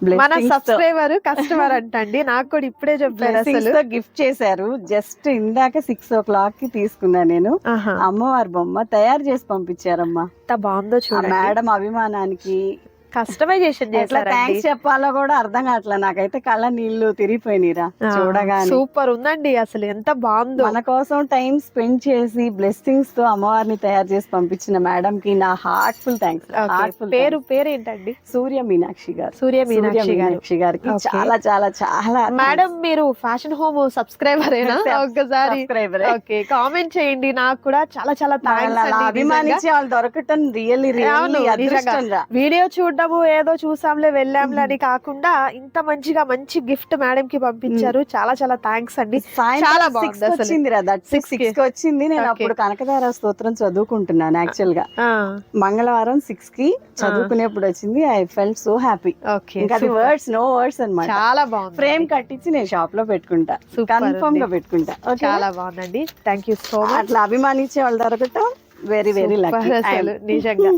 మన బ్లెస్సింగ్స్ తో subscriber customer అంటండి, నాకు కూడా ఇప్పుడే చెప్పారు అసలు. బ్లెస్సింగ్స్ తో గిఫ్ట్ చేశారు. జస్ట్ ఇందాక 6 o'clock కి తీసుకున్నా నేను. ఆహా, అమ్మవారి బొమ్మ తయారు చేసి పంపించారమ్మా. ఎంత బాగుందో ఆ చూడండి, మేడం అభిమానానికి కస్టమైజేషన్ ఎట్లా చేశారండి. థ్యాంక్స్ చెప్పాలో కూడా అర్థం కావట్లే. నాకైతే కళ్ళ నీళ్లు తిరిగిపోయినరా చూడగానే. సూపర్ ఉందండి, అసలు ఎంత బాగుందో. మన కోసం టైం స్పెండ్ చేసి బ్లెస్సింగ్స్ తో అమ్మవారిని తయారు చేసి పంపించిన మేడం కి నా హార్ట్ఫుల్ థ్యాంక్స్. హార్ట్ఫుల్ పేరేంటండి? సూర్య మీనాక్షి గారు. సూర్య మీనాక్షి గారు. మీనాక్షి గారికి Okay. చాలా చాలా చాలా మేడం మీరు ఫ్యాషన్ హోమ్ సబ్స్క్రైబర్ ఏనా? ఒక్కసారి సబ్స్క్రైబర్. ఓకే, కామెంట్ చేయండి. నాకు కూడా చాలా చాలా థాంక్స్ అండి. అభిమానించే వాళ్ళు దొరకటం రియల్లీ అవును, అదృష్టం రా. వీడియో చూడడము ఏదో చూసాంలే వెళ్ళాంలే అని కాకుండా ఇంత మంచిగా మంచి గిఫ్ట్ మేడం కి పంపించారు. చాలా చాలా థ్యాంక్స్ అండి. చాలా బాగుంది అసలు. వచ్చింది రా, దట్ 6 కి వచ్చింది. నేను Okay. అప్పుడు కనకదార స్తోత్రం చదువుకుంటున్నాను యాక్చువల్ గా. ఆ, మంగళవారం 6 కి చదువుకునేప్పుడు వచ్చింది. I felt so happy. Okay, ఇంకా అది వర్డ్స్ నో వర్డ్స్ అన్నమాట. చాలా బాగుంది. ఫ్రేమ్ కట్టించి నేను షాప్ లో పెట్టుకుంటా, Super కన్ఫర్మ్ గా ఉంది. పెట్టుకుంటా. Okay? చాలా బాగుందండి. Thank you so much. అట్లా అభిమానించే వాళ్ళు దొరకటం వెరీ వెరీ లక్కీ. అసలు నిజంగా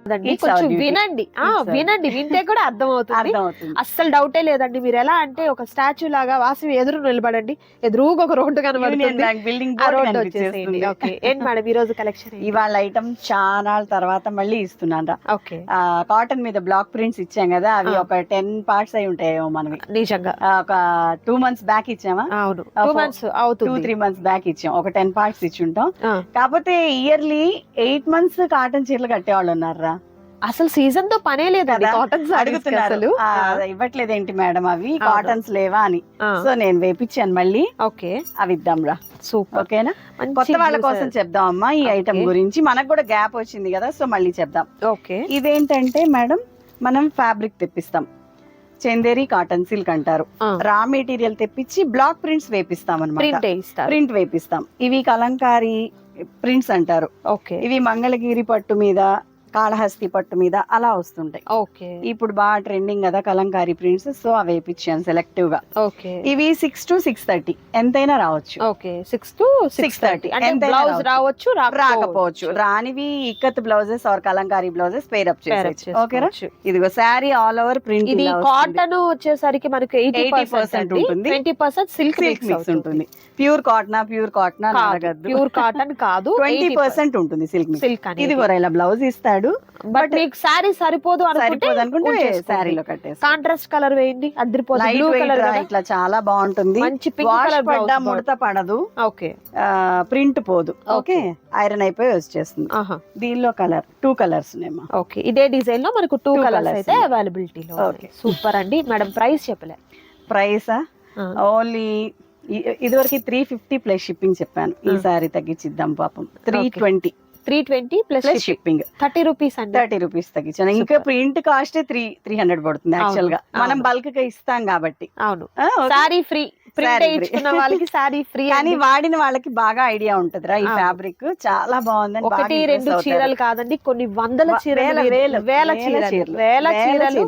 అదండి, It's our కొంచెం duty. వినండి. It's our వినండి, వింటే కూడా అర్థం అవుతుంది. అర్థమవుతుంది. అస్సలు డౌటే లేదండి. మీరు ఎలా అంటే ఒక స్టాచ్యూ లాగా వాసవి ఎదురు నిలబడండి, ఎదురుగా ఒక రోడ్డు యూనియన్ కనబడుతుంది, బ్యాంక్ బిల్డింగ్ ఆ బోర్డు రోడ్డు వచ్చేసేయండి. కనిపించేస్తుంది. ఓకే, ఏంటి మేడం ఈ రోజు కలెక్షన్? ఇవాళ ఐటమ్ చాలా తర్వాత మళ్ళీ ఇస్తున్నాను. ఓకే, కాటన్ మీద బ్లాక్ ప్రింట్స్ ఇచ్చాం కదా, అవి ఒక 10 parts అయి ఉంటాయేమో మనవి. నిజంగా ఒక 2 months బ్యాక్ ఇచ్చామా? అవును, 2 four- months అవుతుంది. 2-3 months బ్యాక్ ఇచ్చాం. ఒక 10 parts ఇచ్చి ఉంటాం. ఆ, కాకపోతే ఇయర్లీ 8 months కాటన్ చీరలు కట్టేవాళ్ళు ఉన్నారా అసలు సీజన్ తో పనే లేదండి కదా? కాటన్ సారీస్ అడుగుతున్నారు. అసలు. ఇవ్వట్లేదేంటి మేడం అవి అవును. కాటన్స్ లేవా అని. ఆ, సో నేను వేపించాను మళ్ళీ. ఓకే, అవి ఇద్దాం రా. సూపర్. ఓకేనా? కొత్త వాళ్ళ కోసం చెప్దాం అమ్మా ఈ ఐటమ్ Okay. గురించి. మనకు కూడా గ్యాప్ వచ్చింది కదా, సో మళ్ళీ చెప్దాం. ఓకే, ఇదేంటంటే మేడం, మనం ఫ్యాబ్రిక్ తెప్పిస్తాం, చందేరి కాటన్ సిల్క్ అంటారు. రా మెటీరియల్ తెప్పించి బ్లాక్ ప్రింట్స్ వేపిస్తాం అనమాట. ప్రింట్ ఇస్తారు. ప్రింట్ వేపిస్తాం. ఇవి కలంకారీ ప్రింట్స్ అంటారు. ఓకే, ఇవి మంగళగిరి పట్టు మీద, కాళహస్తి పట్టు మీద అలా వస్తుంటాయి. ఓకే, ఇప్పుడు బాగా ట్రెండింగ్ కదా కలంకారీ ప్రింట్స్, సో అవి వేపించాను సెలెక్టివ్ గా. ఓకే, ఇవి 6 to 6:30 ఎంతైనా రావచ్చు. ఓకే, 6 to 6:30 అంటే ఎంతైనా బ్లౌజ్ రావచ్చు, రాకపోవచ్చు. రానివి ikat blouses or kalamkari blouses pair up చేసేయచ్చు. ఓకేరా? ఇదిగో శారీ ఆల్ ఓవర్ ప్రింట్. ఇది కాటన్ వచ్చేసరికి మనకి 80% ఉంటుంది. 20% సిల్క్ సిల్క్ మిక్స్ ఉంటుంది. ప్యూర్ కాటన్ అడగద్దు. ప్యూర్ కాటన్ కాదు, 20% ఉంటుంది సిల్క్ మిక్స్. సిల్క్ అనేది. ఇది కూడా ఇలా బ్లౌజ్ ఇస్తాడు. బట్ మీకు సారీ సరిపోదు అనుకుంటే శారీలో కట్టేసి కాంట్రాస్ట్ కలర్ వేయండి, అదిరిపోతుంది. లైట్ బ్లూ వెయిట్ కలర్ ఇట్లా చాలా బాగుంటుంది. మంచి పింక్ వాష్ కలర్ పడ్డా ముడత పడదు, ఓకే, ప్రింట్ పోదు. ఓకే, ఐరన్ అయిపోయి వచ్చేస్తుంది. ఆహా, దీనిలో కలర్ 2 colors ఉన్నాయమ్మా. ఓకే. ఇదే డిజైన్ లో మనకు 2 Two కలర్స్ colours అయితే ఉన్నాయి. అవైలబిలిటీలో Okay. సూపర్ అండి. మేడం ప్రైస్ చెప్పలే. ప్రైసా ఓన్లీ ఇదివరకు 350 ప్లస్ షిప్పింగ్ చెప్పాను. ఈసారి తగ్గించిద్దాం పాపం. 320 320 ప్లస్ షిప్పింగ్. 30 రూపీస్ అండి. 30 రూపీస్ తగ్గించాను. ఇంకా ప్రింట్ కాస్ట్ 300 పడుతుంది యాక్చువల్ గా. మనం బల్క్ గా ఇస్తాం కాబట్టి. అవును, సారీ ఫ్రీ. ప్రింట్ వేయించుకున్న వాళ్ళకి సారీ ఫ్రీ. కానీ వాడిన వాళ్ళకి బాగా ఐడియా ఉంటదిరా ఈ ఫ్యాబ్రిక్ చాలా బాగుందని. 1-2 చీరలు కాదండి, కొన్ని వందల చీరలు, వేల చీరలు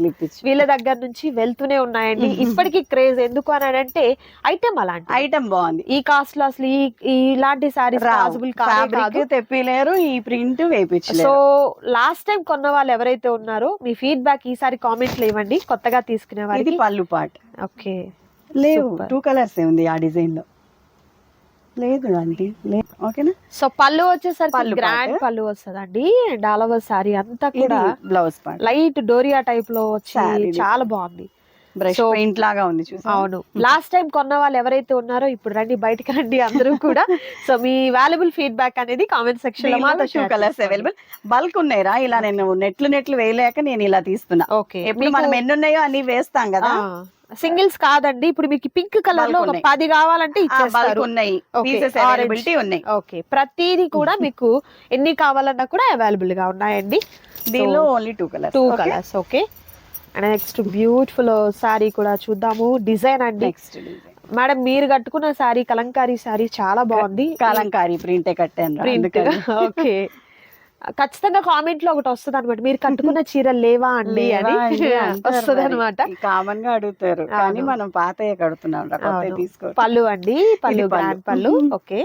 వీళ్ళ దగ్గర నుంచి వెళ్తూనే ఉన్నాయండి. ఇప్పటికీ క్రేజ్ ఎందుకు అని అంటే ఐటమ్ అలాంటి ఐటమ్ బాగుంది. ఈ కాస్ట్ లో అసలు ఇలాంటి సారీస్ పాసిబుల్ కాదు, తెప్పిలేరు, ఈ ప్రింట్ వేయించలేరు. సో లాస్ట్ టైం కొన్న వాళ్ళు ఎవరైతే ఉన్నారో మీ ఫీడ్బ్యాక్ ఈసారి కామెంట్లు ఇవ్వండి, కొత్తగా తీసుకునే ఇది వారికి. పళ్ళు పాట్ ఓకే, లేవు 2 colors ఉంది ఆ డిజైన్ లో. లేదు ఆంటీ లేదు. ఓకేనా? సో పళ్ళు వచ్చేసరికి పళ్ళు గ్రాండ్ part. పళ్ళు వస్తుందండి. అండ్ ఆల్ ఓవర్ సారీ అంతా ఇది కూడా blouse part. Light doria type లో వచ్చి Saree చాలా బాగుంది. బ్రష్ So- పెయింట్ లాగా ఉంది చూసా. అవును, లాస్ట్ టైం కొన్న వాళ్ళు ఎవరైతే ఉన్నారో ఇప్పుడు రండి, బయటకు రండి అందరూ కూడా. సో మీ వాల్యుబుల్ ఫీడ్బ్యాక్ అనేది కామెంట్ సెక్షన్ లో మాతో 2 colors అవైలబుల్. బల్క్ ఉన్నాయిరా, ఇలా నేను నెట్లు వేయలేక నేను ఇలా తీస్తున్నా. ఓకే, ఎప్పుడు మనం ఎన్ని ఉన్నాయో అన్ని వేస్తాం కదా. సింగిల్స్ కాదండి, ఇప్పుడు మీకు పింక్ కలర్ లో ఒక ఉన్నాయి. 10 కావాలంటే బల్క్ ఇచ్చేస్తారు. ఉన్నాయి, Okay, పీసెస్ orange. అవైలబిలిటీ ఉన్నాయి. ఓకే, ప్రతిదీ కూడా మీకు ఎన్ని కావాలన్నా కూడా అవైలబుల్ గా ఉన్నాయండి. దీనిలో only 2 colors. 2 colours. Okay, and next beautiful sorry కూడా చూద్దాము. డిజైన్ అండి నెక్స్ట్ డిజైన్ మేడం, మీరు కట్టుకున్న సారీ కలంకారీ సారీ చాలా బాగుంది. కలంకారీ ప్రింటే కట్టాను. ప్రింట్ ఓకే, ఖచ్చితంగా కామెంట్ లో ఒకటి వస్తుంది అనమాట, మీరు కట్టుకున్న చీరలు లేవా అండి అని వస్తుంది అనమాట. కామన్ గా అడుగుతారు, కానీ మనం పాతయ్య కడుతున్నాం. పళ్ళు అండి, పళ్ళు గ్రాండ్ పళ్ళు. ఓకే,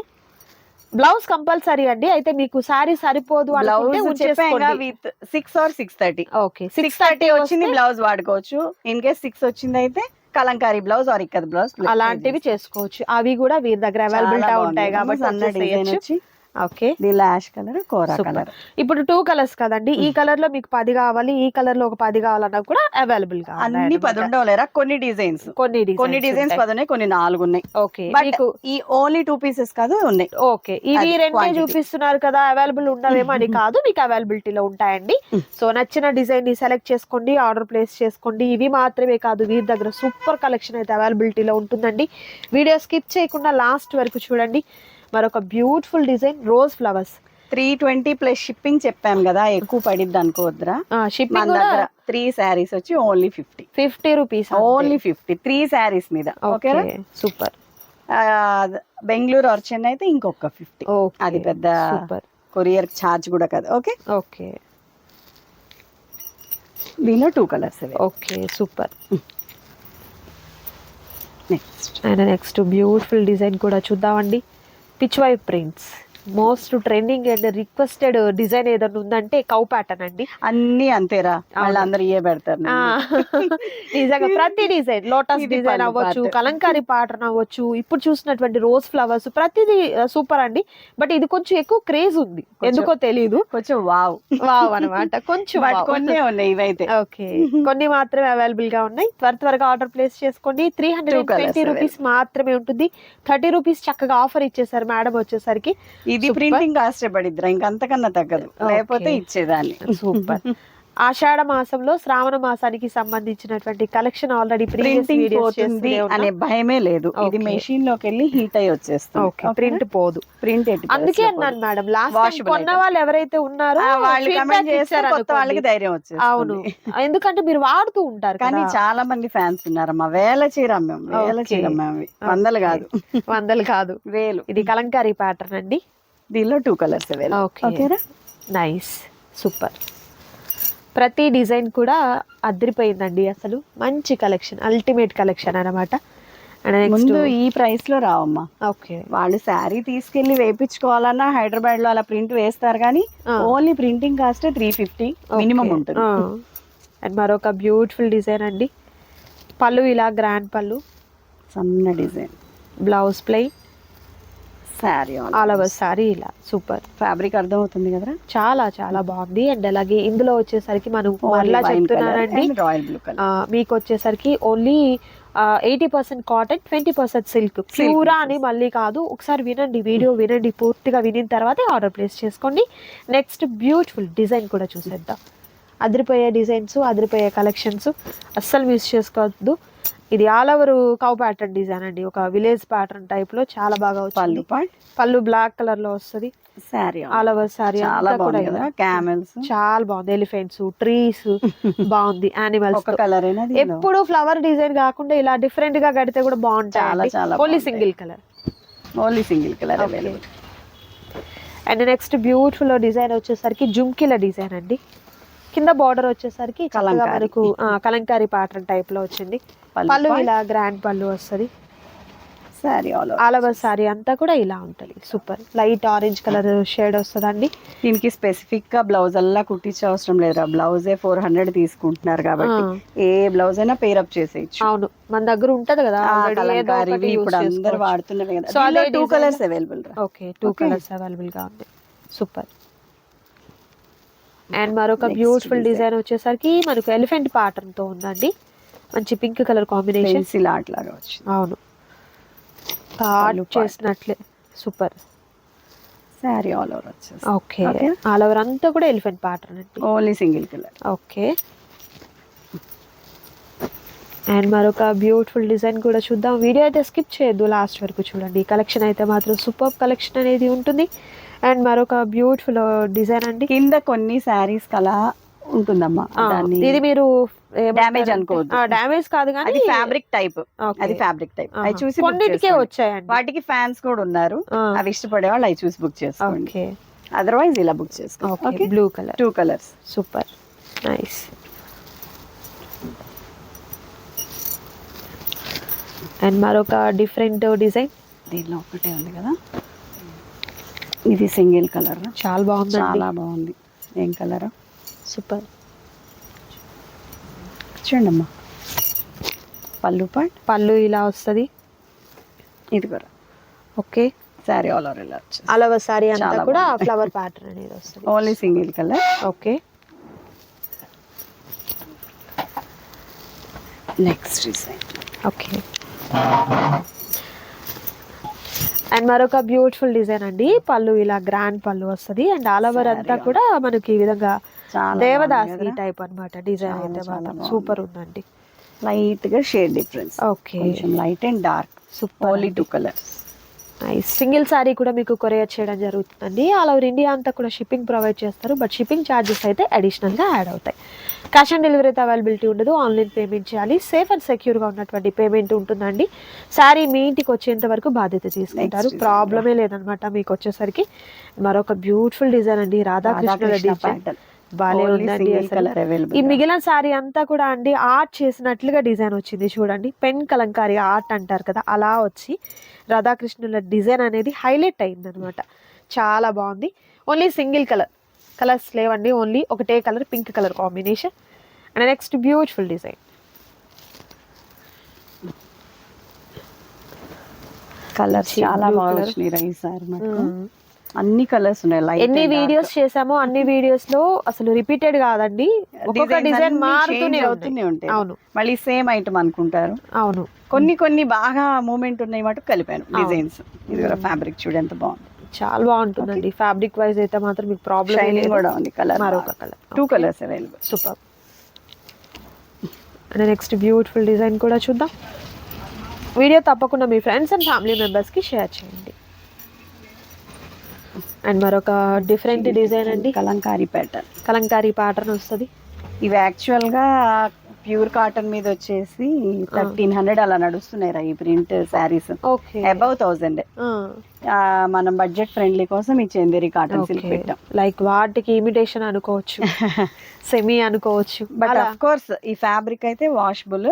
బ్లౌజ్ కంపల్సరీ అండి. అయితే మీకు సారీ సరిపోదు అనుకుంటే ఉంచేసుకోండి. With 6 or 6:30. ఓకే, 6:30 వచ్చింది బ్లౌజ్ వాడుకోవచ్చు. ఇన్ కేస్ 6 వచ్చింది అయితే Kalamkari blouse or ikat blouse అలాంటివి చేసుకోవచ్చు. అవి కూడా వీరి దగ్గర అవైలబిలిటీ ఉంటాయి కాబట్టి అన్న డిజైన్ వచ్చి ఓకే, లాష్ కలర్, కోరా కలర్. ఇప్పుడు 2 కలర్స్ కదండి. ఈ కలర్ లో మీకు 10 కావాలి, ఈ కలర్ లో ఒక 10 కావాలన్నా కూడా అవైలబుల్ గా అన్ని 10 ఉండవులేరా, కొన్ని డిజైన్స్ 10 ఉన్నాయి, కొన్ని 4 ఉన్నాయి. ఓకే, మీకు ఈ ఓన్లీ 2 పీసెస్ కాదు ఉన్నాయి. ఓకే, ఇవి రెండే చూపిస్తున్నారు కదా, అవైలబుల్ ఉండవేమో అని కాదు, మీకు అవైలబిలిటీలో ఉంటాయండి. సో నచ్చిన డిజైన్ ని సెలెక్ట్ చేసుకోండి, ఆర్డర్ ప్లేస్ చేసుకోండి. ఇవి మాత్రమే కాదు, వీరి దగ్గర సూపర్ కలెక్షన్ అయితే అవైలబిలిటీలో ఉంటుందండి. వీడియో స్కిప్ చేయకుండా లాస్ట్ వరకు చూడండి. మరొక beautiful design rose flowers, 320 plus shipping చెప్పాం కదా, ఎక్కువ పడిద్ది అనుకోవద్దురా. షిప్పింగ్ మన దగ్గర 3 సారీస్ వచ్చి ఓన్లీ 50 రూపీస్, ఓన్లీ 50 3 సారీస్ మీద. ఓకేనా, సూపర్. బెంగళూరు ఆర్ చెన్నై అయితే ఇంకొక 50. అది పెద్ద కొరియర్ ఛార్జ్ కూడా కదా. ఓకే ఓకే, దీనిలో 2 colours. Okay, super. Next beautiful design కూడా చూద్దామండి. Pichwai prints, most trending and requested design ఏదైనా ఉందంటే కౌ ప్యాటర్న్ అండి. అన్ని అంతేరా, వాళ్ళందరూ ఏ పెడతారు. నిజంగా ప్రతి డిజైన్, లోటస్ డిజైన్ అవ్వచ్చు, కలంకారీ ప్యాటర్న్ అవ్వచ్చు, ఇప్పుడు చూసినటువంటి రోజ్ ఫ్లవర్స్, ప్రతిదీ సూపర్ అండి. బట్ ఇది కొంచెం ఎక్కువ క్రేజ్ ఉంది, ఎందుకో తెలియదు, కొంచెం వావ్ అనమాట. కొంచెం కొన్ని ఉన్నాయి ఇవైతే. ఓకే, కొన్ని మాత్రమే అవైలబుల్ గా ఉన్నాయి. త్వరగా ఆర్డర్ ప్లేస్ చేసుకోండి. 320 రూపీస్ మాత్రమే ఉంటుంది. 30 రూపీస్ చక్కగా ఆఫర్ ఇచ్చేసారు మేడం వచ్చేసరికి. ఇది ప్రింటింగ్ కాస్ట్ పడిద్దిరా, ఇంకంతకన్నా తగ్గదు, లేకపోతే ఇచ్చేదాన్ని. సూపర్. ఆషాఢ మాసంలో శ్రావణ మాసానికి సంబంధించినటువంటి కలెక్షన్ ఆల్రెడీ ప్రింటింగ్ పోతుంది అనే భయమే లేదు. ఇది మెషిన్ లోకి వెళ్ళి హీట్ అయ్యి వచ్చేస్తుంది, ప్రింట్ పోదు. ప్రింట్ అందుకే అన్నాను మేడం, లాస్ట్ కొన్న వాళ్ళు ఎవరైతే ఉన్నారో వాళ్ళు కమెంట్ చేస్తారు, కొత్త వాళ్ళకి ధైర్యం వచ్చేస్తుంది. అవును, ఎందుకంటే మీరు వాడుతూ ఉంటారు. కానీ చాలా మంది ఫ్యాన్స్ ఉన్నారమ్మా, వేల చీర వందలు కాదు, వేలు. ఇది కలంకారీ ప్యాటర్న్ అండి. దీనిలో 2 కలర్స్. ఓకేరా, నైస్, సూపర్. ప్రతి డిజైన్ కూడా అదిరిపోయిందండి, అసలు మంచి కలెక్షన్, అల్టిమేట్ కలెక్షన్ అన్నమాట. ముందు ఈ ప్రైస్ లో రావమ్మా. ఓకే, వాళ్ళు శారీ తీసుకెళ్లి వేయించుకోవాలన్నా హైదరాబాద్ లో అలా ప్రింట్ వేస్తారు, కానీ ఓన్లీ ప్రింటింగ్ కాస్ట్ 350 మినిమం ఉంటుంది. అండ్ మరొక బ్యూటిఫుల్ డిజైన్ అండి. పళ్ళు ఇలా గ్రాండ్ పళ్ళు, సన్న design, blouse plain, sorry all over sorry ఇలా. సూపర్. ఫ్యాబ్రిక్ అర్థం అవుతుంది కదా, చాలా చాలా బాగుంది. అండ్ అలాగే ఇందులో వచ్చేసరికి మనం మళ్ళా చెప్తున్నానండి, మీకు వచ్చేసరికి ఓన్లీ 80% కాటన్, 20% సిల్క్, ప్యూరా అని మళ్ళీ కాదు. ఒకసారి వినండి, వీడియో వినండి, పూర్తిగా వినిన తర్వాత ఆర్డర్ ప్లేస్ చేసుకోండి. నెక్స్ట్ బ్యూటిఫుల్ డిజైన్ కూడా చూసేద్దాం. అదిరిపోయే డిజైన్స్, అదిరిపోయే కలెక్షన్స్, అస్సలు మిస్ చేసుకోవద్దు. ఇది all over cow pattern design అండి, ఒక విలేజ్ ప్యాటర్న్ టైప్ లో చాలా బాగా వచ్చింది. పళ్ళు బ్లాక్ కలర్ లో వస్తుంది, ఆల్ ఓవర్ సారీ చాలా బాగుంది. ఎలిఫెంట్స్, ట్రీస్ బాగుంది, యానిమల్స్. ఎప్పుడు ఫ్లవర్ డిజైన్ కాకుండా ఇలా డిఫరెంట్ గా కడితే కూడా బాగుంటాయి. Only single colour. And next beautiful design వచ్చేసరికి జుమ్కిల డిజైన్ అండి. కింద బార్డర్ వచ్చేసరికి మనకు కలంకారీ ప్యాటర్న్ టైప్ లో వచ్చింది. పళ్ళు ఇలా గ్రాండ్ పళ్ళు వస్తుంది, ఆల్ ఓవర్ సారీ అంతా కూడా ఇలా ఉంటది. Super. Light orange colour shade వస్తుందండి. దీనికి స్పెసిఫిక్ గా బ్లౌజ్ అలా కుట్టించే అవసరం లేదు, బ్లౌజే 400 తీసుకుంటున్నారు కాబట్టి ఏ బ్లౌజ్ అయినా పేర్ అప్ చేసేయచ్చు. అవును, మన దగ్గర ఉంటది కదా ఇప్పుడు అందరు వాడుతున్నారు కదా. సో అదే 2 colours available. Okay, 2 colours available గా ఉంది. సూపర్. అండ్ మరొక బ్యూటిఫుల్ డిజైన్ వచ్చేసరికి మనకు ఎలిఫెంట్ ప్యాటర్న్ తో ఉందండి. మంచి పింక్ కలర్ కాంబినేషన్, అవును, చేసినట్లే. సూపర్. సారీ ఆల్ ఓవర్ వచ్చేసి. ఓకే, ఆల్ ఓవర్ అంతా కూడా ఎలిఫెంట్ ప్యాటర్న్ అండి, only single colour. Okay. And మరొక బ్యూటిఫుల్ డిజైన్ కూడా చూద్దాం. వీడియో అయితే స్కిప్ చేయొద్దు, లాస్ట్ వరకు చూడండి. ఈ కలెక్షన్ అయితే మాత్రం సూపర్ కలెక్షన్ అనేది ఉంటుంది. అండ్ మరొక బ్యూటిఫుల్ డిజైన్ అండి. కింద కొన్ని సారీస్ కలా ఉంటుందమ్మా, ఇది మీరు డ్యామేజ్ అనుకోవద్దు. డ్యామేజ్ కాదు కానీ అది ఫ్యాబ్రిక్ టైప్, అవి చూసి కొన్నిటికే వచ్చాయండి. వాటికి ఫ్యాన్స్ కూడా ఉన్నారు, అవి ఇష్టపడే వాళ్ళు అవి చూసి బుక్ చేసుకోండి. అదర్వైజ్ ఇలా బుక్ చేసుకోండి. Blue colour, 2 colours. Super, nice. And మరొక డిఫరెంట్ డిజైన్, దీనిలో ఒకటే ఉంది కదా. ఇది సింగిల్ కలర్, చాలా బాగుందండి, చాలా బాగుంది. ఏం కలర్, సూపర్. చూడండి అమ్మా, పళ్ళు పాట్, పళ్ళు ఇలా వస్తుంది. ఇది కూడా ఓకే, శారీ ఆల్ ఓవర్ ఇలా వచ్చేసి ఆల్ ఓవర్ సారీ అంతా చాలా కూడా బాగుంది. ఫ్లవర్ ప్యాటర్న్ అనేది వస్తుంది. Only single colour. Okay, next design. Okay. And మరొక బ్యూటిఫుల్ డిజైన్ అండి. పళ్ళు ఇలా గ్రాండ్ పళ్ళు వస్తుంది అండ్ ఆల్ ఓవర్ అంతా కూడా మనకి ఈ విధంగా చాలా దేవదాసి టైప్ అన్నమాట డిజైన్ అయితే మాత్రం సూపర్ ఉందండి. లైట్ గా షేడ్ డిఫరెన్స్, ఓకే, కొంచెం light and dark, super. Only 2 colours. Single sorry కూడా మీకు కొరియర్ చేయడం జరుగుతుందండి. ఆల్ ఓవర్ ఇండియా అంతా కూడా షిప్పింగ్ ప్రొవైడ్ చేస్తారు, బట్ షిప్పింగ్ ఛార్జెస్ అయితే అడిషనల్గా యాడ్ అవుతాయి. క్యాష్ ఆన్ డెలివరీ అయితే అవైలబిలిటీ ఉండదు, ఆన్లైన్ పేమెంట్ చేయాలి. సేఫ్ అండ్ సెక్యూర్గా ఉన్నటువంటి పేమెంట్ ఉంటుందండి. శారీ మీ ఇంటికి వచ్చేంత వరకు బాధ్యత తీసుకుంటారు, ప్రాబ్లమే లేదనమాట. మీకు వచ్చేసరికి మరొక బ్యూటిఫుల్ డిజైన్ అండి, రాధాకృష్ణుల డిజైన్ బాలే ఉందండి అసలు. ఈ మిగిలిన సారీ అంతా కూడా అండి ఆర్ట్ చేసినట్లుగా డిజైన్ వచ్చింది చూడండి. పెన్ కలంకారీ ఆర్ట్ అంటారు కదా, అలా వచ్చి రాధాకృష్ణుల డిజైన్ అనేది హైలైట్ అయింది అనమాట. చాలా బాగుంది. ఓన్లీ సింగిల్ కలర్, కలర్స్ లేవండి, ఓన్లీ ఒకటే colour, pink colour combination. And next beautiful design, colours చాలా బాగా వచ్చినాయి రైస్ సార్. అన్ని కలర్స్ ఉన్నాయి. లైట్ ఎన్ని వీడియోస్ చేసామో అన్ని వీడియోస్ లో అసలు రిపీటెడ్ కాదండి, ఒక్కొక్క డిజైన్ మారుతూనే ఉంటాయి. అవును, మళ్ళీ సేమ్ ఐటమ్ అనుకుంటారు. అవును, కొన్ని బాగా మూమెంట్ ఉన్నాయి మటు కలిపాను డిజైన్స్. ఇది కూడా ఫ్యాబ్రిక్ చూడు ఎంత బాగుంది, చాలా బాగుంటుందండి. ఫ్యాబ్రిక్ వైజ్ అయితే మాత్రం మీకు ప్రాబ్లం కూడా ఉంది. కలర్ మరొక colour, 2 colours available. Super. And next beautiful design కూడా చూద్దాం. వీడియో తప్పకుండా మీ ఫ్రెండ్స్ అండ్ ఫ్యామిలీ మెంబర్స్ కి షేర్ చేయండి. అండ్ మరొక డిఫరెంట్ డిజైన్ అండి, కలంకారీ ప్యాటర్న్. కలంకారీ ప్యాటర్న్ వస్తుంది. ఇవి యాక్చువల్ గా ప్యూర్ కాటన్ మీద వచ్చేసి 1300 అలా నడుస్తున్నాయి రా ఈ ప్రింట్ శారీస్. Okay, above 1000. మనం బడ్జెట్ ఫ్రెండ్లీ కోసం ఈ చందేరి కాటన్ సిల్క్ పెట్టాం. లైక్ వాటికి ఇమిటేషన్ అనుకోవచ్చు, సెమీ అనుకోవచ్చు. బట్ ఆఫ్ కోర్స్ ఈ ఫ్యాబ్రిక్ అయితే వాషబుల్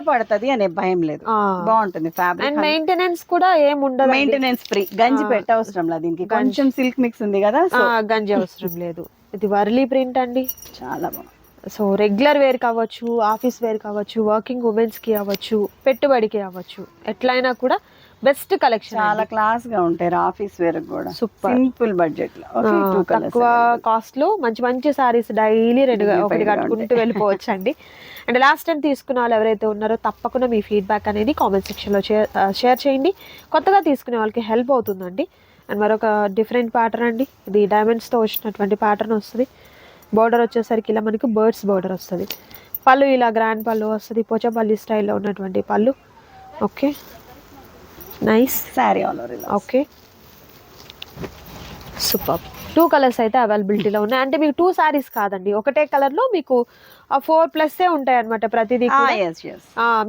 పడుతుంది అనే భయం లేదు, బాగుంటుంది ఫ్యాబ్రిక్. అండ్ మెయింటెనెన్స్ కూడా ఏం ఉండదు, మెయింటెనెన్స్ ఫ్రీ. గంజి పెట్టవసరం లేదు దీనికి, కొంచెం సిల్క్ మిక్స్ ఉంది కదా, గంజి అవసరం లేదు. ఇది వర్లీ ప్రింట్ అండి, చాలా బాగుంది. సో రెగ్యులర్ వేర్ కావచ్చు, ఆఫీస్ వేర్ కావచ్చు, వర్కింగ్ ఉమెన్స్ కి అవ్వచ్చు, పెట్టుబడికి అవ్వచ్చు, ఎట్లయినా కూడా బెస్ట్ కలెక్షన్. చాలా క్లాస్ గా ఉంటాయి ఆఫీస్ వేర్ కూడా, సూపర్ సింపుల్ బడ్జెట్ లో తక్కువ కాస్ట్ లో మంచి మంచి సారీస్ డైలీ ఒకటి కట్టుకుంటూ వెళ్ళిపోవచ్చు అండి. అండ్ లాస్ట్ టైం తీసుకున్న వాళ్ళు ఎవరైతే ఉన్నారో తప్పకుండా మీ ఫీడ్బ్యాక్ అనేది కామెంట్ సెక్షన్లో షేర్ చేయండి, కొత్తగా తీసుకునే వాళ్ళకి హెల్ప్ అవుతుందండి. అండ్ మరొక డిఫరెంట్ ప్యాటర్న్ అండి, ఇది డైమండ్స్తో వచ్చినటువంటి ప్యాటర్న్ వస్తుంది. బోర్డర్ వచ్చేసరికి ఇలా మనకు బర్డ్స్ బోర్డర్ వస్తుంది. పళ్ళు ఇలా గ్రాండ్ పళ్ళు వస్తుంది, పోచంపల్లి స్టైల్లో ఉన్నటువంటి పళ్ళు. Okay, nice sorry all over. Okay, super. 2 colours అయితే అవైలబిలిటీలో ఉన్నాయి. అంటే మీకు 2 సారీస్ కాదండి, ఒకటే కలర్ లో మీకు 4+ ఉంటాయి అనమాట ప్రతిదీ.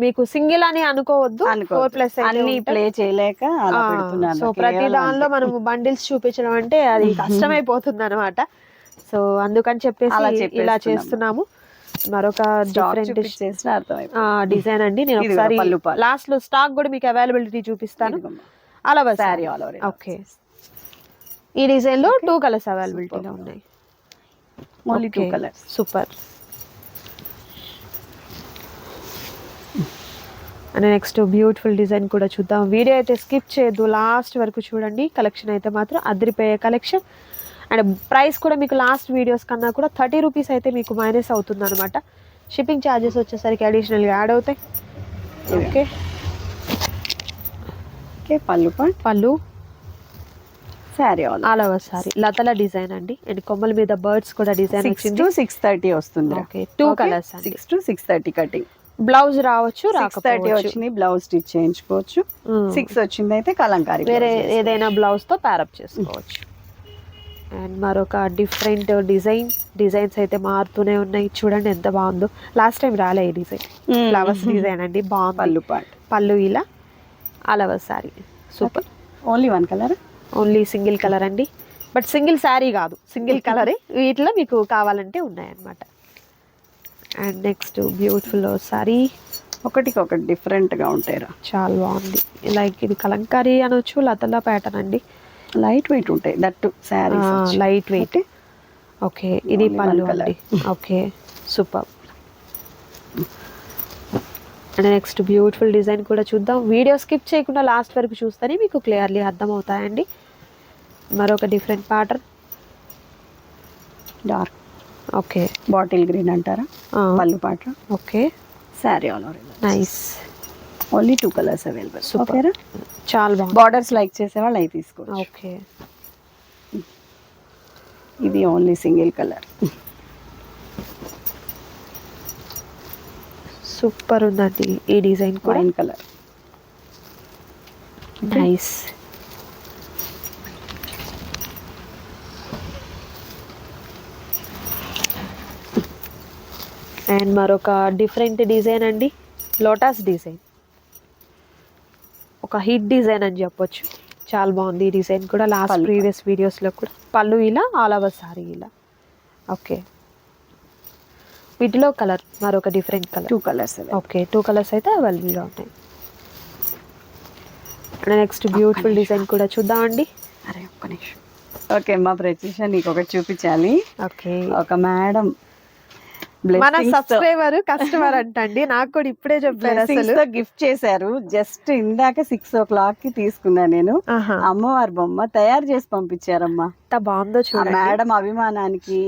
మీకు సింగిల్ అని అనుకోవద్దు, 4+ అన్ని ప్లే చేయలేక అలా పెడుతున్నాను. సో ప్రతి దానిలో మనం బండిల్స్ చూపించడం అంటే అది కష్టమైపోతుంది అనమాట. సో అందుకని చెప్పేసి ఇలా చేస్తున్నాము. మరొక డిఫరెంట్ డిజైన్ అండి, నేను ఒకసారి లాస్ట్ లో స్టాక్ కూడా మీకు అవైలబిలిటీ చూపిస్తాను. అలా సారీ ఆల్ ఓవర్. ఓకే, ఈ డిజైన్ లో 2 కలర్స్ అవైలబిలిటీలో ఉన్నాయి, only 2 colours. Super. And next beautiful design కూడా చూద్దాం. వీడియో అయితే స్కిప్ చేయొద్దు, లాస్ట్ వరకు చూడండి. కలెక్షన్ అయితే మాత్రం అదిరిపోయే కలెక్షన్. అండ్ ప్రైస్ కూడా మీకు లాస్ట్ వీడియోస్ కన్నా కూడా 30 రూపీస్ అయితే మీకు మైనస్ అవుతుంది అనమాట. షిప్పింగ్ ఛార్జెస్ వచ్చేసరికి అడిషనల్గా యాడ్ అవుతాయి. Okay, okay. పళ్ళు సారీ ఆల్ ఓవర్ సారీ లతల డిజైన్ అండి. అండ్ కొమ్మల మీద బర్డ్స్ కూడా డిజైన్ వచ్చింది. 630 వస్తుంది. Okay, 2 colours 6 to 630 cutting. Blouse రావచ్చు, 630 వచ్చింది, బ్లౌజ్ స్టిచ్ చేయించుకోవచ్చు. 6 వచ్చింది అయితే కలంకారీ వేరే ఏదైనా బ్లౌజ్ తో ప్యారప్ చేసుకోవచ్చు. అండ్ మరొక డిఫరెంట్ డిజైన్స్ అయితే మారుతూనే ఉన్నాయి. చూడండి ఎంత బాగుందో, లాస్ట్ టైం రాలే ఈ డిజైన్, ఫ్లవర్స్ డిజైన్ అండి, బాగుంది. పళ్ళు ఇలా all over sorry, super. Only 1 colour, only single colour అండి, బట్ సింగిల్ శారీ కాదు, సింగిల్ కలరే. వీటిలో మీకు కావాలంటే ఉన్నాయన్నమాట. అండ్ నెక్స్ట్ బ్యూటిఫుల్ సారీ, ఒకటికొకటి డిఫరెంట్గా ఉంటాయి, చాలా బాగుంది. లైక్ ఇది కలంకారీ అనొచ్చు, లతల ప్యాటర్న్ అండి. లైట్ వెయిట్ ఉంటాయి that saris light weight. Okay, ఇది Only పళ్ళు one colour. అండి. Okay, super. And next beautiful design కూడా చూద్దాం. వీడియో స్కిప్ చేయకుండా లాస్ట్ వరకు చూస్తేనే మీకు క్లియర్లీ అర్థమవుతాయండి. మరొక different pattern. Dark okay, bottle green అంటారా, పళ్ళు పాట. Okay, sari all over nice. Only 2 colours available. ఓకేరా, చాలా బాగుంది. బార్డర్స్ లైక్ చేసేవాళ్ళు అవి తీసుకోవచ్చు. ఓకే, ఇది ఓన్లీ సింగిల్ కలర్. సూపర్ ఉందండి ఈ డిజైన్ కూడా. Wine colour nice. అండ్ మరొక డిఫరెంట్ డిజైన్ అండి, లోటస్ డిజైన్. ఒక హిట్ డిజైన్ అని చెప్పొచ్చు. చాలా బాగుంది ఈ డిజైన్ కూడా. లాస్ట్ ప్రీవియస్ వీడియోస్లో కూడా పళ్ళు ఇలా, ఆల్ ఓవర్ సారీ ఇలా. ఓకే, వీటిలో కలర్ మరొక different colour. 2 colours. Okay, 2 colours అయితే అవైలబుల్గా ఉంటాయి. నెక్స్ట్ బ్యూటిఫుల్ డిజైన్ కూడా చూద్దామండి. అరే ఒక్క నిమిషం. ఓకే అమ్మా ప్రత్యూష, నీకు ఒకటి చూపించాలి. ఓకే, ఒక మేడం మన సబ్స్క్రైబర్ కస్టమర్ అంటండి, నాకు కూడా ఇప్పుడే చెప్పారు. అసలు గిఫ్ట్ చేశారు. జస్ట్ ఇందాక 6 o'clock కి తీసుకున్నా నేను. అమ్మవారి బొమ్మ తయారు చేసి పంపించారమ్మా. ఎంత బాగుందో చూడండి. మేడం అభిమానానికి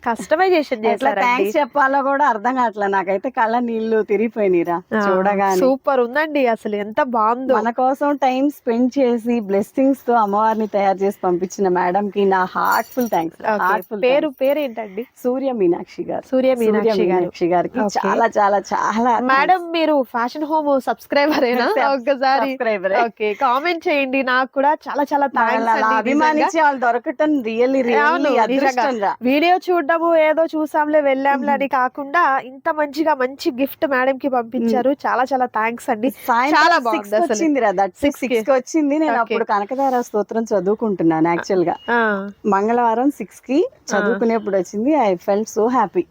కస్టమైజేషన్ చేశారు. థ్యాంక్స్ చెప్పాలో కూడా అర్థం కావట్లే నాకైతే. కళ్ళ నీళ్లు తిరిగిపోయినరా చూడగానే. సూపర్ ఉందండి అసలు, ఎంత బాగుందో. మన కోసం టైం స్పెండ్ చేసి బ్లెస్సింగ్స్ తో అమ్మవారిని తయారు చేసి పంపించిన మేడం కి నా హార్ట్ఫుల్ థ్యాంక్స్. పేరు ఏంటండి? సూర్య మీనాక్షి గారు. సూర్య మీనాక్షి గారికి చాలా చాలా చాలా. మేడం మీరు ఫ్యాషన్ హోమ్ సబ్స్క్రైబర్ ఏనా? ఒక్కసారి ఓకే కామెంట్ చేయండి. నాకు కూడా చాలా చాలా థాంక్స్. అభిమానించే వాళ్ళు దొరకటం రియల్లీ రియల్లీ అదృష్టం. వీడియో చూడడం ఏదో చూసాంలే వెళ్ళాంలే అని కాకుండా ఇంత మంచిగా మంచి గిఫ్ట్ మేడం కి పంపించారు. చాలా చాలా థ్యాంక్స్ అండి. చాలా బాగుంది అసలు. వచ్చింది. నేను అప్పుడు కనకదార స్తోత్రం చదువుకుంటున్నాను యాక్చువల్ గా. మంగళవారం 6 కి చదువుకునేప్పుడు వచ్చింది. I felt so happy.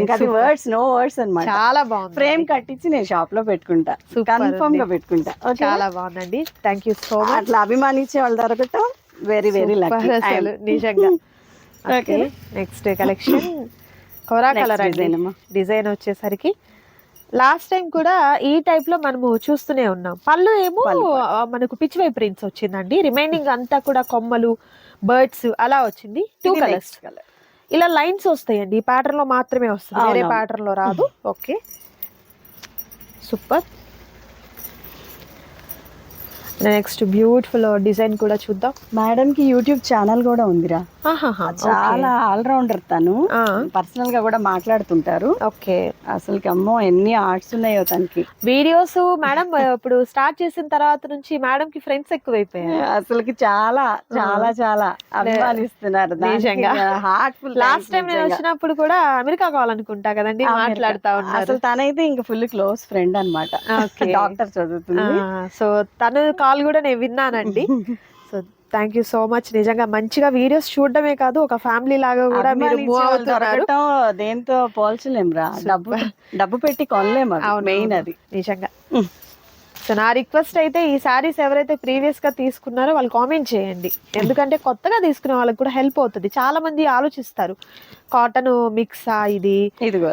ఇంకా అది వర్డ్స్ నో వర్డ్స్ అన్నమాట. చాలా బాగుంది. ఫ్రేమ్ కట్టించి నేను షాప్ లో పెట్టుకుంటా, కన్ఫర్మ్ గా పెట్టుకుంటా. చాలా బాగుందండి. Thank you so much. అట్లా అభిమానించే వాళ్ళు దొరకటం వెరీ వెరీ లక్కీ నిజంగా. ఓకే, నెక్స్ట్ కలెక్షన్ కోరా కలర్ డిజైన్ వచ్చేసరికి లాస్ట్ టైం కూడా ఈ టైప్ లో మనము చూస్తూనే ఉన్నాం. పళ్ళు ఏమో మనకు పిచ్చివై ప్రింట్స్ వచ్చిందండి. రిమైనింగ్ అంతా కూడా కొమ్మలు, బర్డ్స్ అలా వచ్చింది. 2 కలర్స్ ఇలా లైన్స్ వస్తాయండి. ఈ ప్యాటర్న్ లో మాత్రమే వస్తుంది, వేరే ప్యాటర్న్ లో రాదు. Okay, super. Next beautiful design కూడా చూద్దాం. మేడం కి యూట్యూబ్ ఛానల్ కూడా ఉందిరా. చాలా ఆల్రౌండర్ తను. పర్సనల్ గా కూడా మాట్లాడుతుంటారు. ఓకే, అసలు అమ్మో ఎన్ని ఆర్ట్స్ ఉన్నాయో తనకి. వీడియోస్ మేడం ఇప్పుడు స్టార్ట్ చేసిన తర్వాత నుంచి మేడం కి ఫ్రెండ్స్ ఎక్కువైపోయారు. అసలుకి చాలా చాలా చాలా అభిమానిస్తున్నారు. హార్ట్ఫుల్. లాస్ట్ టైం నేను వచ్చినప్పుడు కూడా అమెరికా కావాలనుకుంటా కదండి, మాట్లాడుతా ఉన్నారు. అసలు తనైతే ఇంకా ఫుల్ క్లోజ్ ఫ్రెండ్ అనమాట. డాక్టర్ చదువుతుంది. సో తను కాల్ కూడా నేను విన్నానండి. So thank you so much. నిజంగా మంచిగా వీడియోస్ చూడడమే కాదు, ఒక ఫ్యామిలీ లాగా కూడా మీరు మూవ్ అవుతున్నారు. దేంతో పోల్చలేం రా, డబ్బు పెట్టి కొనలేము, మెయిన్ అది నిజంగా. సో నా రిక్వెస్ట్ అయితే ఈ సారీస్ ఎవరైతే ప్రీవియస్ గా తీసుకున్నారో వాళ్ళు కామెంట్ చేయండి. ఎందుకంటే కొత్తగా తీసుకునే వాళ్ళకి కూడా హెల్ప్ అవుతుంది. చాలా మంది ఆలోచిస్తారు కాటన్ మిక్సా ఇది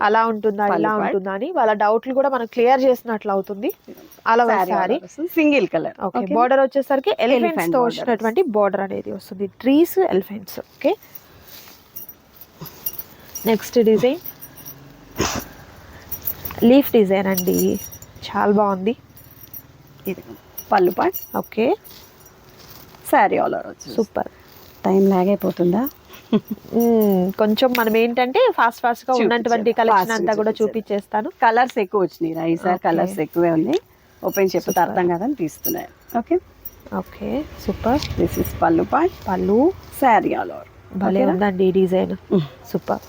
అలా ఉంటుందా ఇలా ఉంటుందా అని. వాళ్ళ డౌట్లు కూడా మనం క్లియర్ చేసినట్లు అవుతుంది. అలా sari single colour. Okay, border వచ్చేసరికి ఎలిఫెంట్స్ తో వచ్చినటువంటి బోర్డర్ అనేది వస్తుంది. Trees, elephants. Okay, next design leaf design అండి. చాలా బాగుంది. పళ్ళు pot. Okay, sari all over వచ్చి సూపర్. టైం లాగ్ అయిపోతుందా? కొంచెం మనం ఏంటంటే ఫాస్ట్ ఫాస్ట్ గా ఉన్నటువంటి కలెక్షన్ అంతా కూడా చూపించేస్తాను. కలర్స్ ఎక్కువ వచ్చినాయి రా ఈసారి. కలర్స్ ఎక్కువే ఉన్నాయి. ఓపెన్ చెప్పితే అర్థం కాదని తీస్తున్నాయి. Okay okay, super. This is పళ్ళు పాట్. పళ్ళు, శారీ ఆల్ ఓవర్. భలే ఉందండి ఈ డిజైన్, సూపర్.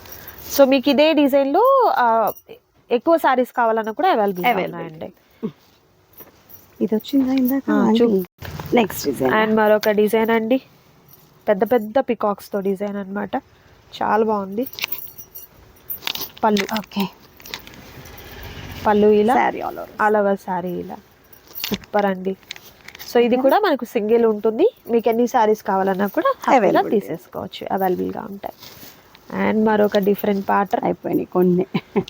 సో మీకు ఇదే డిజైన్ లో ఎక్కువ సారీస్ కావాలన్నా కూడా అవైలబుల్ ఉన్నాయండి. ఇది వచ్చిందా ఇందాక? Next design. అండ్ మరొక డిజైన్ అండి, పెద్ద పెద్ద పికాక్స్ తో డిజైన్ అన్నమాట. చాలా బాగుంది. పళ్ళు. ఓకే, పళ్ళు ఇలా, sari all over. All over sari ఇలా. సూపర్ అండి. సో ఇది కూడా మనకు సింగిల్ ఉంటుంది, మీకు ఎన్ని సారీస్ కావాలన్నా కూడా హ్యాపీగా Available. తీసేసుకోవచ్చు, అవైలబుల్గా ఉంటాయి. అండ్ మరొక డిఫరెంట్ ప్యాటర్న్, అయిపోయినాయి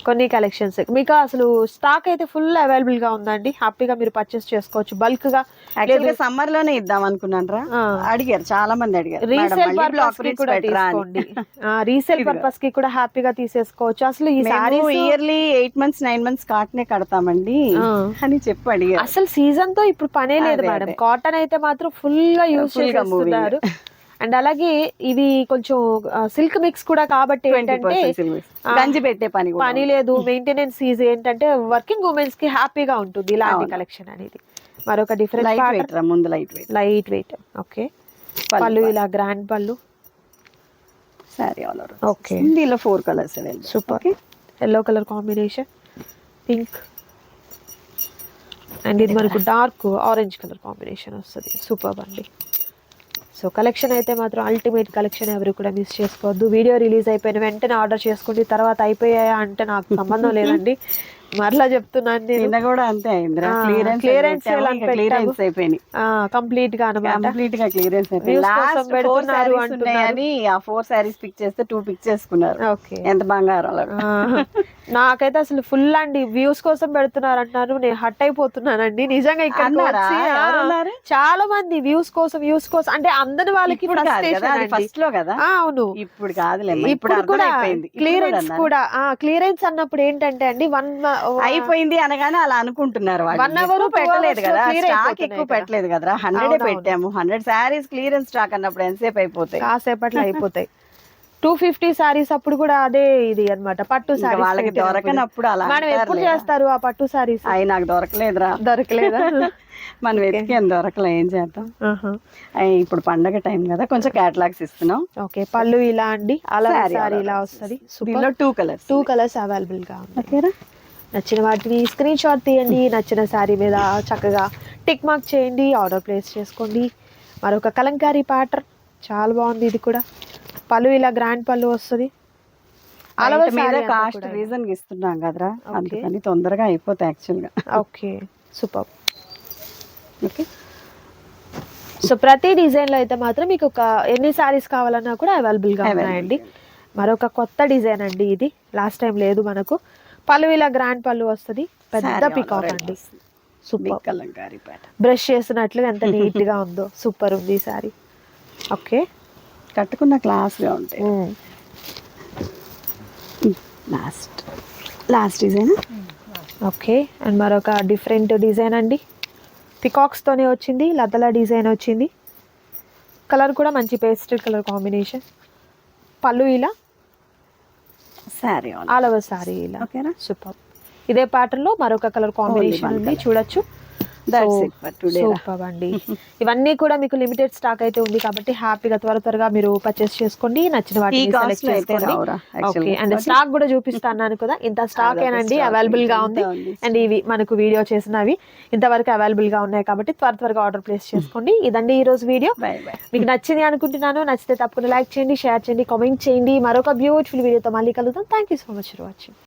కొన్ని కలెక్షన్స్ మీకు అసలు స్టాక్ అయితే ఫుల్ అవైలబుల్ గా ఉందండి, హ్యాపీగా మీరు పర్చేస్ చేసుకోవచ్చు బల్క్ గా. యాక్చువల్గా సమ్మర్ లోనే ఇద్దాం అనుకున్నాను రా, అడిగారు చాలా మంది అడిగారు. రీసేల్ పర్పస్ కి కూడా తీసుకోండి, రీసేల్ పర్పస్ కి కూడా హ్యాపీగా తీసేసుకోవచ్చు. అసలు ఈ సారీ ఇయర్లీ 8 months 9 months కాటనే కడతామండి అని చెప్పి అడిగారు. అసలు సీజన్ తో ఇప్పుడు పనే లేదు మేడం, కాటన్ అయితే మాత్రం ఫుల్ గా యూజ్ చేస్తున్నారు. అండ్ అలాగే ఇది కొంచెం సిల్క్ మిక్స్ కూడా కాబట్టి ఏంటంటే గంజి పెట్టే పని లేదు, మెయింటెనెన్స్ ఈజీ, ఏంటంటే వర్కింగ్ ఉమెన్స్ కి హ్యాపీగా ఉంటుంది ఇలాంటి కలెక్షన్ అనేది. మరొక డిఫరెంట్ ముందు లైట్ వెయిట్. ఓకే, పళ్ళు ఇలా గ్రాండ్ పళ్ళు, సారీ ఆల్ ఓవర్. ఓకే, దీనిలో 4 colours super. Yellow colour combination, pink, and ఇది మనకు డార్క్ ఆరెంజ్ కలర్ కాంబినేషన్ వస్తుంది. సూపర్ అండి. సో కలెక్షన్ అయితే మాత్రం అల్టిమేట్ కలెక్షన్, ఎవరు కూడా మిస్ చేసుకోవద్దు. వీడియో రిలీజ్ అయిపోయిన వెంటనే ఆర్డర్ చేసుకోండి, తర్వాత అయిపోయాయా అంటే నాకు సంబంధం లేదండి, మరలా చెప్తున్నాను నేను. నిన్న కూడా అంతే అయింది, క్లియరెన్స్ అయిపోయింది కంప్లీట్ గా అన్నమాట, కంప్లీట్ గా క్లియరెన్స్ అయిపోయింది. లాస్ట్ 4 sarees ఉన్నాయని ఆ 4 sarees పిక్ చేస్తే 2 పిక్ చేసుకున్నారు. ఓకే, ఎంత బంగారం. నాకైతే అసలు ఫుల్ అండి వ్యూస్ కోసం పెడుతున్నారు అంటున్నారు, నేను హట్ అయిపోతున్నానండి నిజంగా. ఇక్కడ చాలా మంది వ్యూస్ కోసం అంటే అందరి వాళ్ళకి ఫస్ట్ లో కదా, అవును ఇప్పుడు కాదులే, ఇప్పుడు కూడా క్లియరెన్స్ కూడా, క్లియరెన్స్ అన్నప్పుడు ఏంటంటే అండి అయిపోయింది అనగానే అలా అనుకుంటున్నారు. 1 hour పెట్టలేదు కదా, స్టాక్ ఎక్కువ పెట్టలేదు కదా, 100 పెట్టాము. 100 sarees క్లియరెన్స్ స్టాక్ అన్నప్పుడు ఎంతసేపు అయిపోతాయి, కాసేపట్లో అయిపోతాయి. 250 సారీస్ అప్పుడు కూడా అదే ఇది అన్నమాట, పట్టు సారీస్ వాళ్ళకి దొరకనప్పుడు అలా మనం ఎప్పుడు చేస్తారు ఆ పట్టు సారీస్. అవి నాకు దొరకలేదురా, దొరకలేదా? మనం వెతికేం దొరకలే, ఏం చేద్దాం. ఇప్పుడు పండగ టైం కదా, కొంచెం కేటలాగ్స్ ఇస్తున్నాం. ఓకే, పళ్ళు ఇలా అండి, అలా సారీ ఇలా వస్తుంది. దీనిలో 2 కలర్స్ అవైలబుల్ గా ఉన్నాయి. నచ్చిన వాటిని స్క్రీన్ షాట్ తీయండి, నచ్చిన శారీ మీద చక్కగా టిక్ మార్క్ చేయండి, ఆర్డర్ ప్లేస్ చేసుకోండి. మరొక కలంకారీ ప్యాటర్న్ చాలా బాగుంది, ఇది కూడా పళ్ళు ఇలా గ్రాండ్ పళ్ళు వస్తుంది. కాస్ట్ రీజన్ ఇస్తున్నాం కదరా, అందుకని తొందరగా అయిపోతాయి యాక్చువల్ గా. Okay, super. ఓకే, సో ప్రతి డిజైన్ లో అయితే మాత్రం మీకు ఒక ఎన్ని సారీస్ కావాలన్నా కూడా అవైలబుల్ గా ఉన్నాయండి. మరొక కొత్త డిజైన్ అండి, ఇది లాస్ట్ టైం లేదు మనకు. పళ్ళు ఇలా గ్రాండ్ పళ్ళు వస్తుంది, పెద్ద పికాక్ అండి, సూపర్. కలంకారీ ప్యాటర్న్ బ్రష్ చేసినట్లుగా ఎంత నీట్ గా ఉందో, సూపర్ ఉంది ఈ సారీ. ఓకే, కట్టుకున్న క్లాస్ గా ఉంటాయి. Last design. ఓకే, అండ్ మరొక డిఫరెంట్ డిజైన్ అండి, పికాక్స్ తోనే వచ్చింది, లతల డిజైన్ వచ్చింది. కలర్ కూడా మంచి పేస్టల్ కలర్ కాంబినేషన్. పళ్ళు ఇలా సారీ ఆల్ ఓవర్ సారీ ఇలా. ఓకేనా, సూపర్. ఇదే ప్యాటర్న్ లో మరొక కలర్ కాంబినేషన్ ఉంది, చూడొచ్చు. సూపర్ అండి. ఇవన్నీ కూడా మీకు లిమిటెడ్ స్టాక్ అయితే ఉంది కాబట్టి హ్యాపీగా త్వరగా మీరు పర్చేస్ చేసుకోండి, నచ్చిన వాటిని సెలెక్ట్ చేసుకోండి. ఓకే, అండ్ స్టాక్ కూడా చూపిస్తాను కదా, ఇంత స్టాక్ ఏనండి అవైలబుల్ గా ఉంది. అండ్ ఇవి మనకు వీడియో చేసినవి ఇంతవరకు అవైలబుల్ గా ఉన్నాయి కాబట్టి త్వరగా ఆర్డర్ ప్లేస్ చేసుకోండి. ఇదండి ఈ రోజు వీడియో, మీకు నచ్చింది అనుకుంటున్నాను. నచ్చితే తప్పకుండా లైక్ చేయండి, షేర్ చేయండి, కామెంట్ చేయండి. మరొక బ్యూటిఫుల్ వీడియోతో మళ్ళీ కలుద్దాం. Thank you so much for watching.